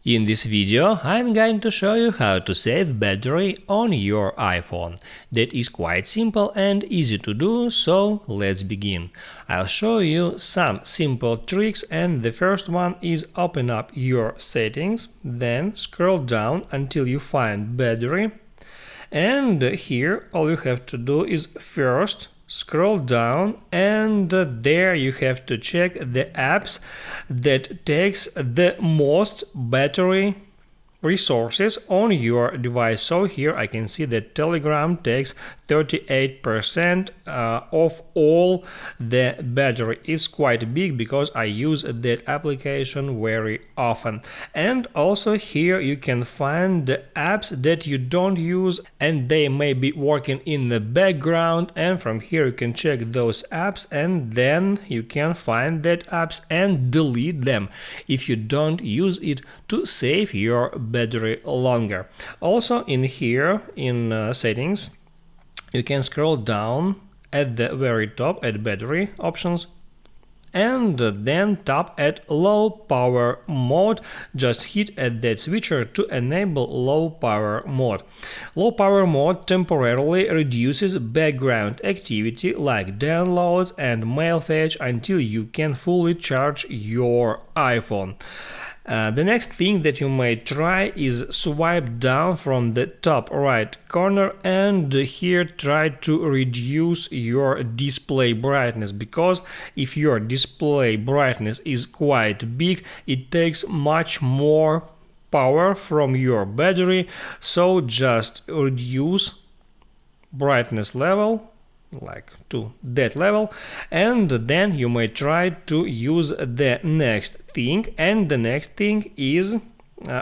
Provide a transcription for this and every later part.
In this video, I'm going to show you how to save battery on your iPhone. That is quite simple and easy to do, so let's begin. I'll show you some simple tricks, and the first one is open up your settings, then scroll down until you find battery. And here all you have to do is first scroll down, and there you have to check the apps that takes the most battery resources on your device. So here I can see that Telegram takes 38% of all the battery. It's quite big because I use that application very often. And also here you can find the apps that you don't use and they may be working in the background, and from here you can check those apps and then you can find that apps and delete them if you don't use it to save your battery longer. Also in here in settings you can scroll down at the very top at battery options and then tap at low power mode. Just hit at that switcher to enable low power mode. Low power mode temporarily reduces background activity like downloads and mail fetch until you can fully charge your iPhone. The next thing that you may try is swipe down from the top right corner and here try to reduce your display brightness, because if your display brightness is quite big, it takes much more power from your battery. So just reduce brightness level like to that level, and then you may try to use the next thing, and the next thing is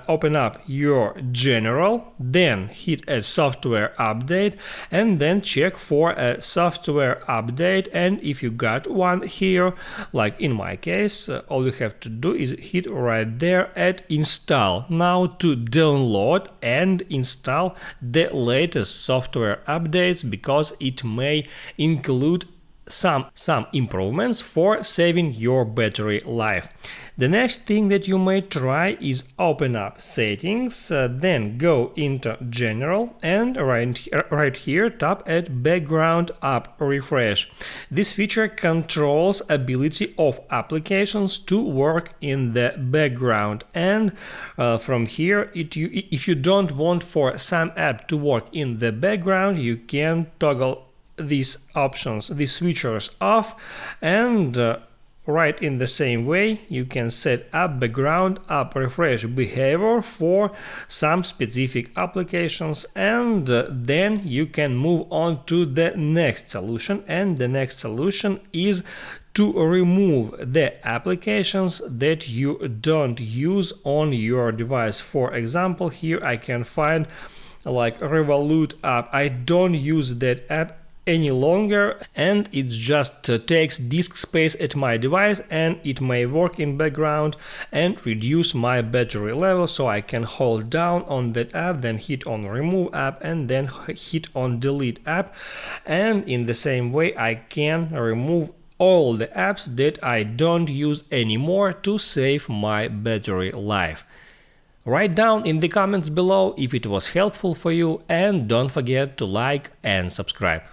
open up your general, then hit a software update and then check for a software update. And if you got one here, like in my case, all you have to do is hit right there at install now to download and install the latest software updates, because it may include some improvements for saving your battery life. The next thing that you may try is open up settings, then go into general and right here tap at background app refresh. This feature controls ability of applications to work in the background, and from here if you don't want for some app to work in the background, you can toggle these options, these switchers off, and right in the same way you can set up background app refresh behavior for some specific applications, and then you can move on to the next solution. And the next solution is to remove the applications that you don't use on your device. For example, here I can find like Revolut app. I don't use that app any longer, and it just takes disk space at my device, and it may work in background and reduce my battery level. So I can hold down on that app, then hit on remove app, and then hit on delete app, and in the same way I can remove all the apps that I don't use anymore to save my battery life. Write down in the comments below if it was helpful for you, and don't forget to like and subscribe.